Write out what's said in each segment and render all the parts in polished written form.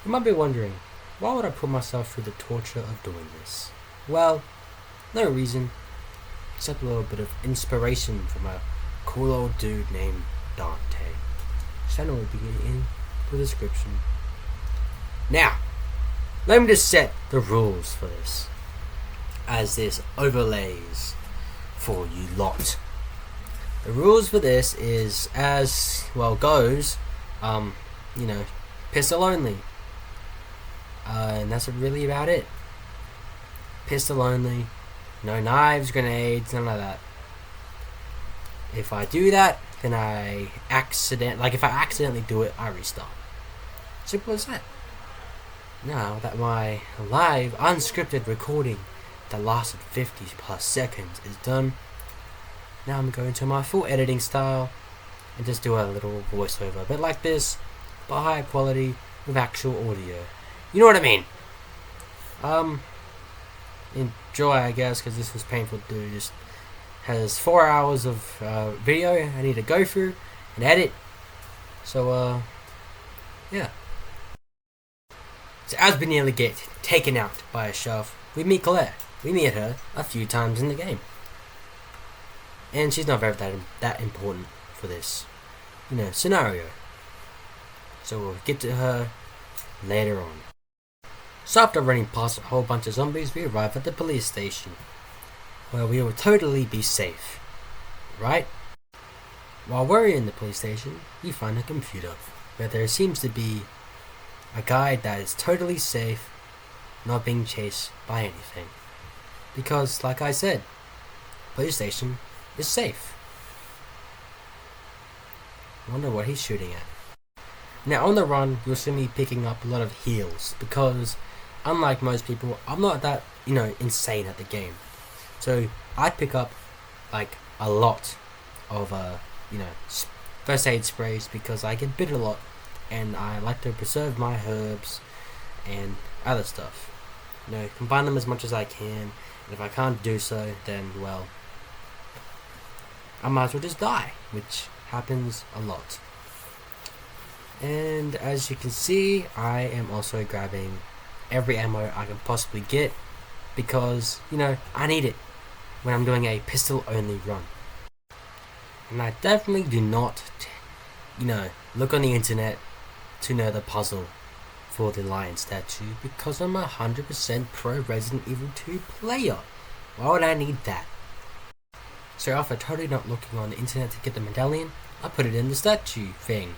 You might be wondering, why would I put myself through the torture of doing this? Well, no reason, except a little bit of inspiration from a cool old dude named Dante. Channel will be in the description. Now, let me just set the rules for this, as this overlays for you lot. The rules for this is as well goes, pistol only. And that's really about it. Pistol only. No knives, grenades, none of that. If I do that, then if I accidentally do it, I restart. Simple as that. Now that my live, unscripted recording that lasted 50 plus seconds is done, now I'm going to my full editing style and just do a little voiceover, a bit like this, but higher quality with actual audio. You know what I mean? Enjoy, I guess, because this was painful to do. Just has 4 hours of video I need to go through and edit. So, yeah. So as we nearly get taken out by a shelf, we meet Claire. We meet her a few times in the game. And she's not very that important for this, scenario. So we'll get to her later on. So after running past a whole bunch of zombies, we arrive at the police station, where we will totally be safe, right? While we're in the police station, we find a computer, where there seems to be a guide that is totally safe, not being chased by anything. Because, like I said, police station is safe. I wonder what he's shooting at. Now on the run, you'll see me picking up a lot of heals, because unlike most people, I'm not that, insane at the game. So I pick up like a lot of first aid sprays, because I get bit a lot and I like to preserve my herbs and other stuff. Combine them as much as I can, and if I can't do so, then well, I might as well just die, which happens a lot. And as you can see, I am also grabbing every ammo I can possibly get, because I need it when I'm doing a pistol only run. And I definitely do not look on the internet to know the puzzle for the lion statue, because I'm 100% pro Resident Evil 2 player. Why would I need that? So after totally not looking on the internet to get the medallion, I put it in the statue thing,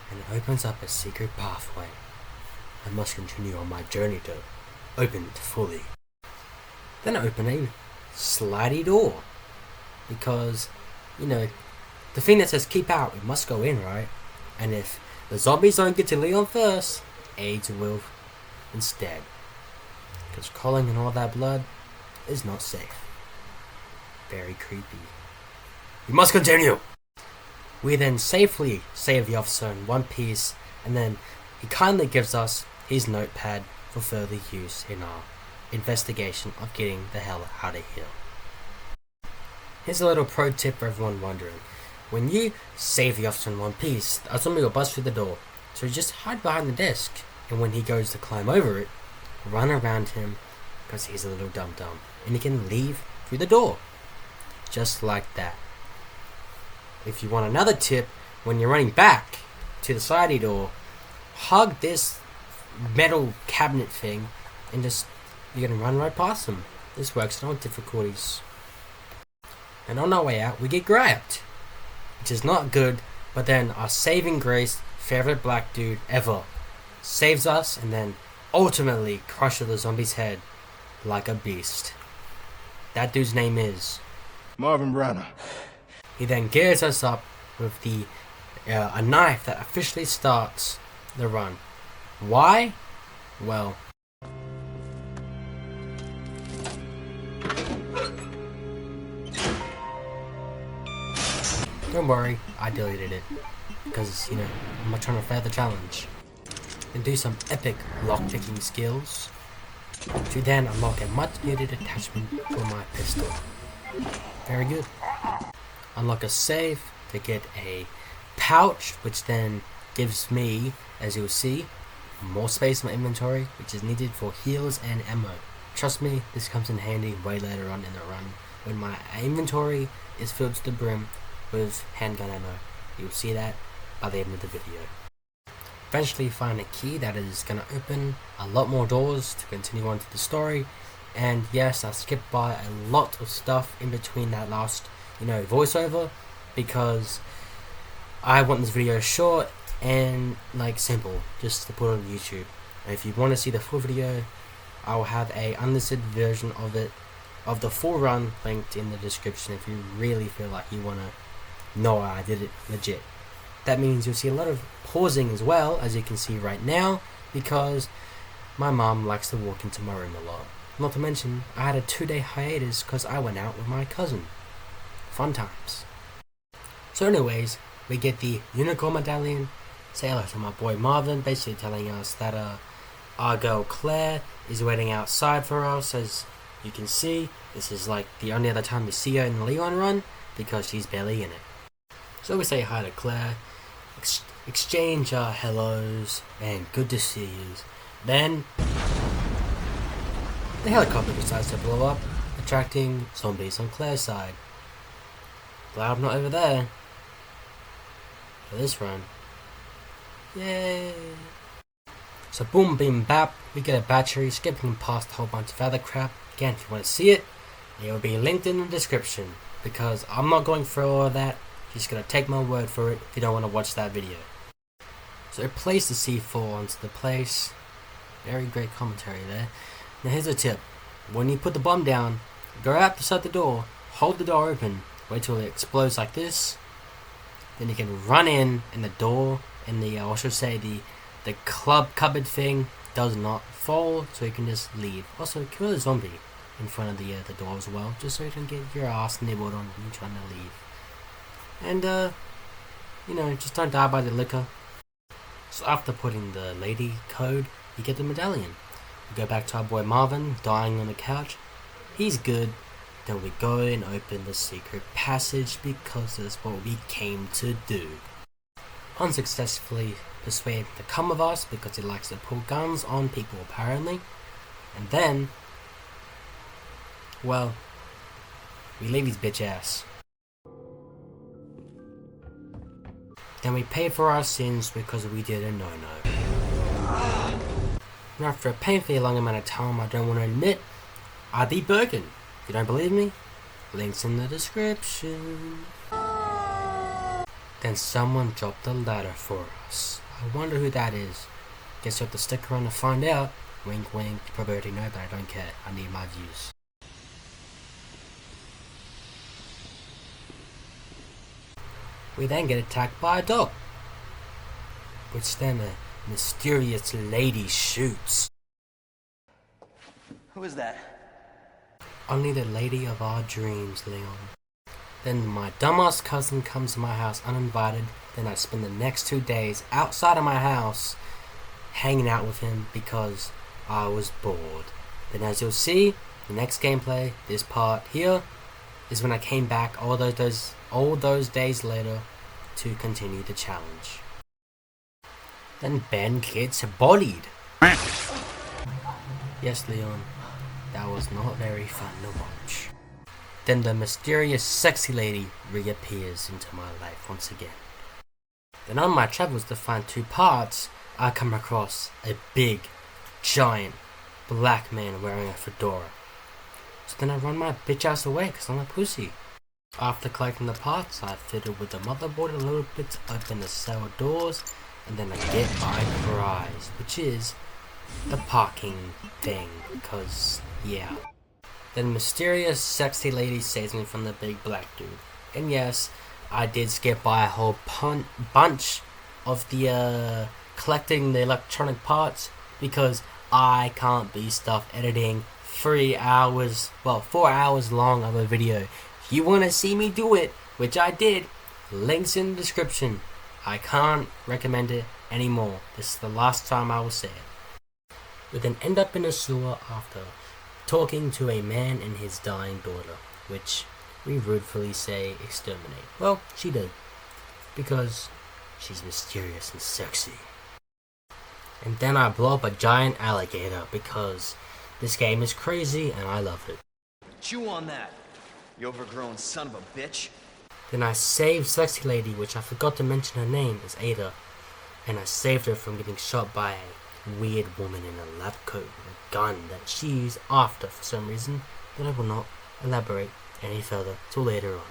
and it opens up a secret pathway. I must continue on my journey to open it fully. Then I open a slidey door, because the thing that says keep out, it must go in, right? And if the zombies don't get to Leon first, AIDS will instead, because calling in all that blood is not safe. Very creepy. We must continue! We then safely save the officer in one piece, and then he kindly gives us his notepad for further use in our investigation of getting the hell out of here. Here's a little pro tip for everyone wondering. When you save the officer in one piece, a zombie will bust through the door, so you just hide behind the desk, and when he goes to climb over it, run around him, because he's a little dum-dum, and he can leave through the door. Just like that. If you want another tip, when you're running back to the sidey door, hug this metal cabinet thing, and you're gonna run right past them. This works in all difficulties. And on our way out, we get grabbed, which is not good, but then our saving grace, favorite black dude ever, saves us and then ultimately crushes the zombie's head like a beast. That dude's name is Marvin Browner. He then gears us up with a knife that officially starts the run. Why? Well, don't worry, I deleted it, because, I'm not trying to fail the challenge. And do some epic lockpicking skills to then unlock a much needed attachment for my pistol. Very good. Unlock a safe to get a pouch, which then gives me, as you'll see, more space in my inventory, which is needed for heals and ammo. Trust me, this comes in handy way later on in the run, when my inventory is filled to the brim with handgun ammo. You'll see that by the end of the video. Eventually find a key that is going to open a lot more doors to continue on to the story. And yes, I skipped by a lot of stuff in between that last, voiceover, because I want this video short and simple, just to put on YouTube. And if you want to see the full video, I'll have a unlisted version of it, of the full run, linked in the description if you really feel like you want to know I did it legit. That means you'll see a lot of pausing as well, as you can see right now, because my mom likes to walk into my room a lot. Not to mention, I had a 2-day hiatus because I went out with my cousin. Fun times. So anyways, we get the unicorn medallion. Say hello to my boy Marvin, basically telling us that our girl Claire is waiting outside for us. As you can see, this is the only other time we see her in the Leon run, because she's barely in it. So we say hi to Claire, exchange our hellos, and good to see you. Then the helicopter decides to blow up, attracting zombies on Claire's side. Glad I'm not over there for this run. Yay! So boom, beam, bap, we get a battery, skipping past a whole bunch of other crap. Again, if you want to see it, it will be linked in the description, because I'm not going through all of that. You're just going to take my word for it if you don't want to watch that video. So it plays the C4 onto the place. Very great commentary there. Now here's a tip. When you put the bomb down, go out beside the door, hold the door open, wait till it explodes like this. Then you can run in, and the door, and the cupboard thing does not fall, so you can just leave. Also, kill a zombie in front of the door as well, just so you can get your ass nibbled on when you're trying to leave. And just don't die by the liquor. So after putting the lady code, you get the medallion. We go back to our boy Marvin, dying on the couch. He's good. Then we go and open the secret passage, because that's what we came to do. Unsuccessfully persuade him to come with us, because he likes to pull guns on people apparently. And then, well, we leave his bitch ass. Then we pay for our sins because we did a no-no. And after a painfully long amount of time I don't want to admit, I de-Birkin. If you don't believe me, links in the description. Then someone dropped a ladder for us. I wonder who that is. Guess you have to stick around to find out. Wink wink, you probably already know, but I don't care. I need my views. We then get attacked by a dog, which then a mysterious lady shoots. Who is that? Only the lady of our dreams, Leon. Then my dumbass cousin comes to my house uninvited. Then I spend the next 2 days outside of my house hanging out with him because I was bored. Then as you'll see, the next gameplay, this part here, is when I came back all those days later to continue the challenge. Then Ben gets bodied. Yes, Leon, that was not very fun to watch. Then the mysterious sexy lady reappears into my life once again. Then on my travels to find 2 parts, I come across a big, giant, black man wearing a fedora. So then I run my bitch ass away because I'm a pussy. After collecting the parts, I fiddle with the motherboard a little bit to open the cell doors, and then I get my prize, which is the parking thing, because yeah. Then mysterious sexy lady saves me from the big black dude. And yes, I did skip by a whole bunch of the collecting the electronic parts, because I can't be stuff editing 4 hours long of a video. If you want to see me do it, which I did, links in the description. I can't recommend it anymore. This is the last time I will say it. We then end up in a sewer after talking to a man and his dying daughter, which we ruefully say exterminate. Well, she did, because she's mysterious and sexy. And then I blow up a giant alligator because this game is crazy and I love it. Chew on that, you overgrown son of a bitch. Then I saved Sexy Lady, which I forgot to mention her name is Ada. And I saved her from getting shot by a weird woman in a lab coat with a gun that she used after for some reason that I will not elaborate any further till later on.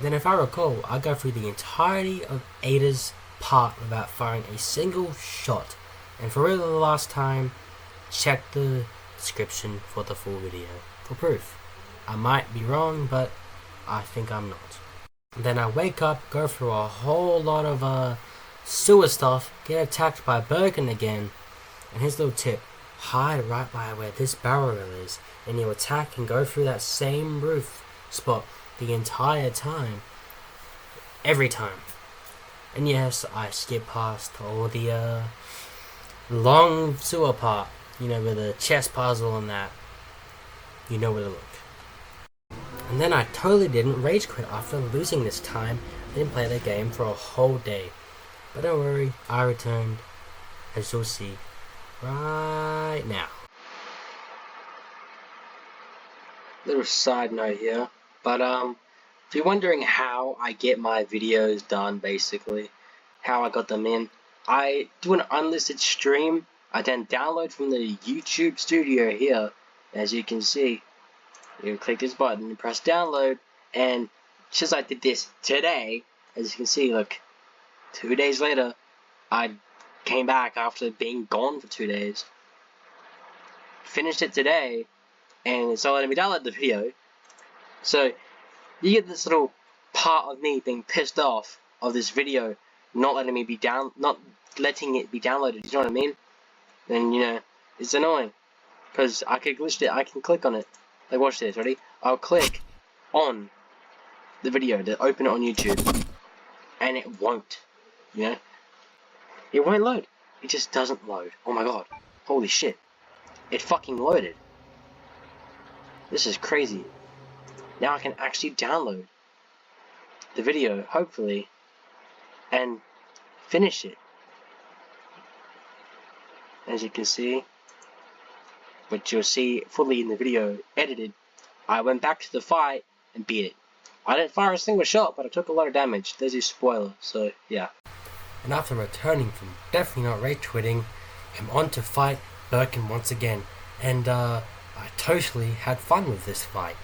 Then if I recall, I go through the entirety of Ada's part without firing a single shot. And for real the last time, check the description for the full video for proof. I might be wrong, but I think I'm not. And then I wake up, go through a whole lot of sewer stuff, get attacked by Birkin again, and here's a little tip: hide right by where this barrel is, and you attack and go through that same roof spot the entire time, every time. And yes, I skip past all the long sewer part, you know, with the chess puzzle and that. You know where to look. And then I totally didn't rage quit after losing this time. I didn't play the game for a whole day. But don't worry, I returned, as you'll see right now. Little side note here, but if you're wondering how I get my videos done, basically, how I got them in, I do an unlisted stream. I then download from the YouTube studio here, as you can see. You click this button and press download, and just I did this today, as you can see, look, 2 days later, I came back after being gone for 2 days, finished it today, and it's not letting me download the video. So you get this little part of me being pissed off of this video not letting me be not letting it be downloaded. You know what I mean? And you know, it's annoying because I could glitch it. I can click on it. Like, watch this. Ready? I'll click on the video to open it on YouTube, and it won't. You know, it won't load. It just doesn't load. Oh my god! Holy shit! It fucking loaded. This is crazy. Now I can actually download the video, hopefully, and finish it. As you can see, which you'll see fully in the video edited, I went back to the fight and beat it. I didn't fire a single shot, but I took a lot of damage. There's your spoiler, so yeah. And after returning from definitely not rage quitting, I'm on to fight Birkin once again, and I totally had fun with this fight.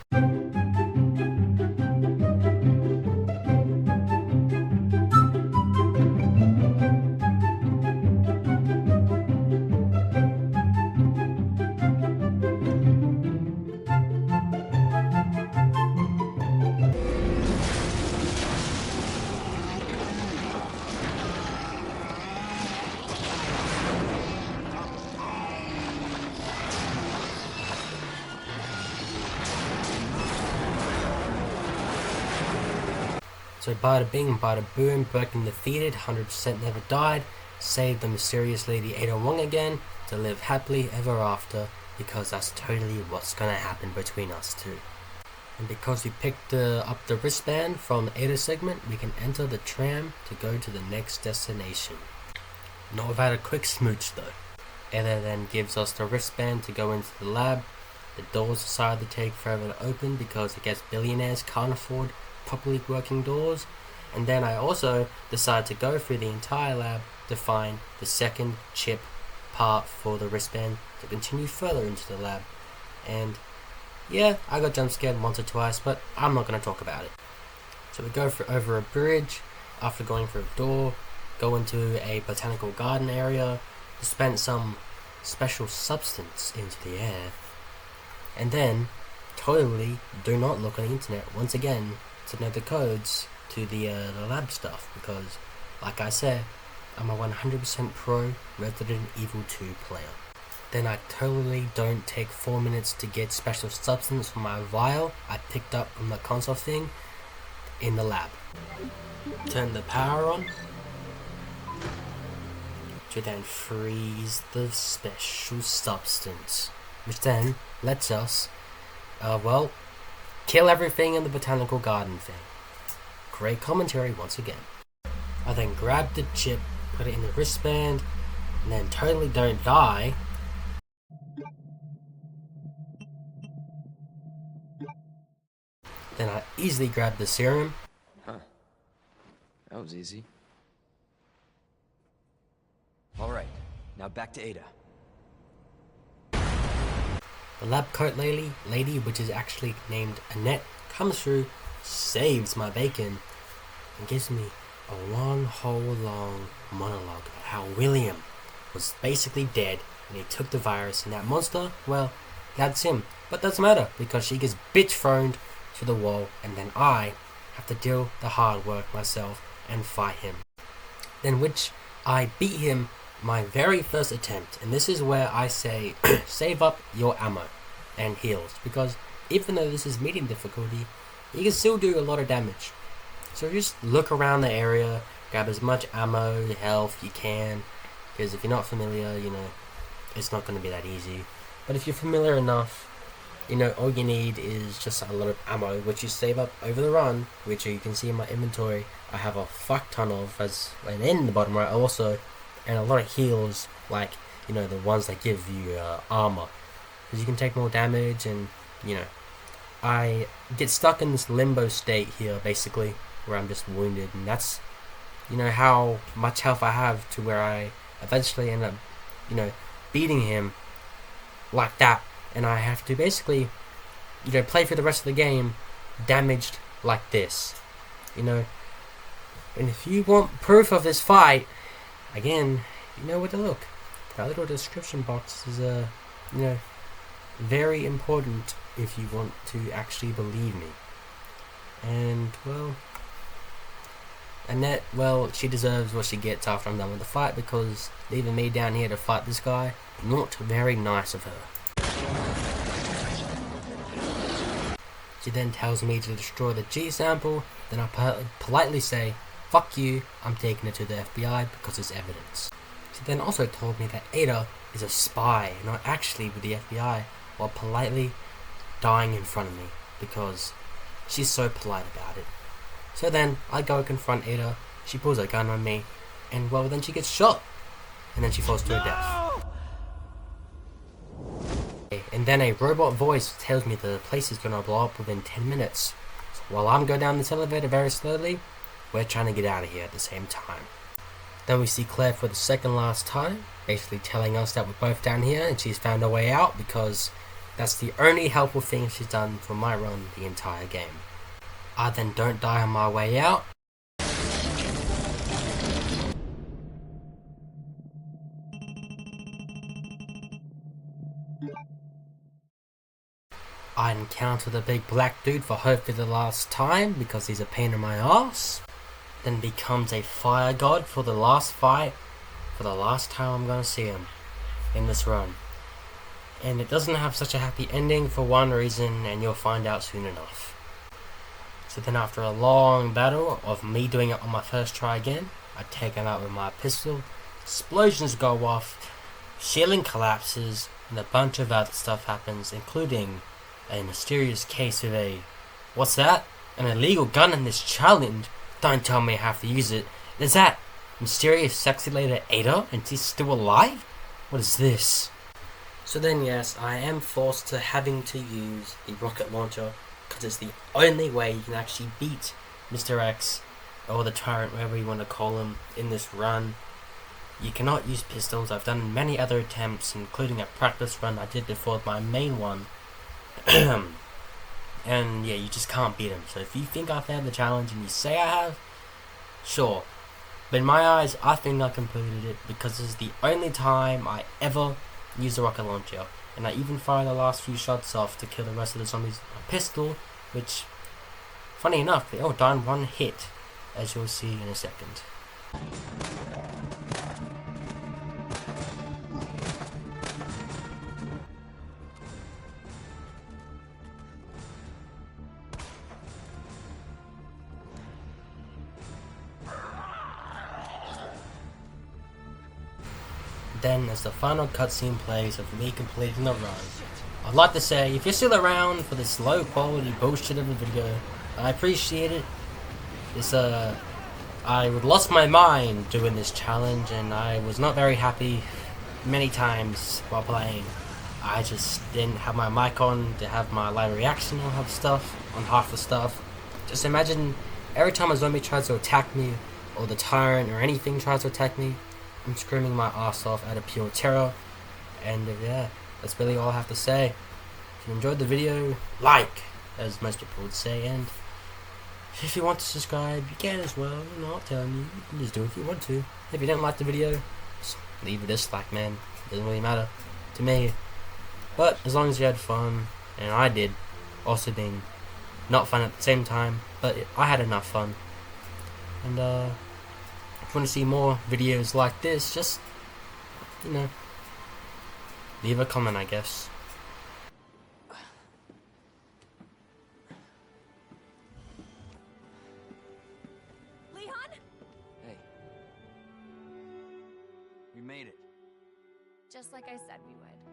So bada bing, bada boom, Birkin defeated, 100% never died, saved the mysterious lady Ada Wong again, to live happily ever after, because that's totally what's gonna happen between us two. And because we picked up the wristband from the Ada segment, we can enter the tram to go to the next destination. Not without a quick smooch though. Ada then gives us the wristband to go into the lab. The doors decide to take forever to open because I guess billionaires can't afford properly working doors. And then I also decide to go through the entire lab to find the second chip part for the wristband to continue further into the lab. And yeah, I got jump scared once or twice, but I'm not going to talk about it. So we go over a bridge, after going through a door, go into a botanical garden area, dispense some special substance into the air, and then totally do not look on the internet once again to know the codes to the lab stuff, because like I said, I'm a 100% pro Resident Evil 2 player. Then I totally don't take 4 minutes to get special substance from my vial I picked up from the console thing in the lab. Turn the power on to then freeze the special substance, which then lets us, kill everything in the botanical garden thing. Great commentary once again. I then grabbed the chip, put it in the wristband, and then totally don't die, then I easily grab the serum. Huh. That was easy. Alright, now back to Ada. The lab coat lady, which is actually named Annette, comes through, saves my bacon, and gives me a long monologue about how William was basically dead and he took the virus, and that monster, well, that's him. But doesn't matter because she gets bitch thrown to the wall, and then I have to do the hard work myself and fight him. Then which I beat him my very first attempt, and this is where I say save up your ammo and heals, because even though this is medium difficulty, you can still do a lot of damage. So just look around the area, grab as much ammo, health you can, because if you're not familiar, it's not going to be that easy. But if you're familiar enough, all you need is just a lot of ammo, which you save up over the run, which you can see in my inventory. I have a fuck ton of, and in the bottom right also, and a lot of heals, like, the ones that give you armor, because you can take more damage, and, I get stuck in this limbo state here, basically, where I'm just wounded, and that's, how much health I have, to where I eventually end up, beating him like that, and I have to basically, play for the rest of the game damaged like this, and if you want proof of this fight, again, you know where to look. That little description box is, very important if you want to actually believe me. And, well, Annette, she deserves what she gets after I'm done with the fight, because leaving me down here to fight this guy, not very nice of her. She then tells me to destroy the G sample, then I politely say, fuck you, I'm taking it to the FBI because it's evidence. She then also told me that Ada is a spy, not actually with the FBI, while politely dying in front of me because she's so polite about it. So then I go confront Ada, she pulls a gun on me, and then she gets shot, and then she falls to her death. And then a robot voice tells me the place is gonna blow up within 10 minutes. So while I'm going down this elevator very slowly, we're trying to get out of here at the same time. Then we see Claire for the second last time, basically telling us that we're both down here and she's found a way out, because that's the only helpful thing she's done for my run the entire game. I then don't die on my way out. I encounter the big black dude for hopefully the last time, because he's a pain in my ass. Then becomes a fire god for the last fight, for the last time I'm gonna see him in this run. And it doesn't have such a happy ending for one reason, and you'll find out soon enough. So then after a long battle of me doing it on my first try again, I take him out with my pistol, explosions go off, ceiling collapses, and a bunch of other stuff happens, including a mysterious case of what's that? An illegal gun in this challenge? Don't tell me I have to use it. Is that mysterious sexy lady Ada, and she's still alive? What is this? So then yes, I am forced to having to use the rocket launcher, because it's the only way you can actually beat Mr. X, or the Tyrant, whatever you want to call him, in this run. You cannot use pistols. I've done many other attempts, including a practice run I did before my main one. And yeah, you just can't beat him. So if you think I've had the challenge and you say I have, sure. But in my eyes, I think I completed it, because this is the only time I ever used a rocket launcher. And I even fired the last few shots off to kill the rest of the zombies with a pistol, which, funny enough, they all died in one hit, as you'll see in a second. Then, as the final cutscene plays of me completing the run, I'd like to say, if you're still around for this low quality bullshit of a video, I appreciate it. I lost my mind doing this challenge, and I was not very happy many times while playing, I just didn't have my mic on to have my live reaction on half the stuff. Just imagine every time a zombie tries to attack me, or the tyrant or anything tries to attack me, I'm screaming my ass off out of pure terror. And yeah, that's really all I have to say. If you enjoyed the video, like, as most people would say, and if you want to subscribe, you can as well. You know, I'm telling you, you can just do it if you want to. If you didn't like the video, just leave a dislike, man. It doesn't really matter to me. But as long as you had fun, and I did, also being not fun at the same time, but I had enough fun. And if you want to see more videos like this, just, you know, leave a comment, I guess. Hey. We made it. Just like I said we would.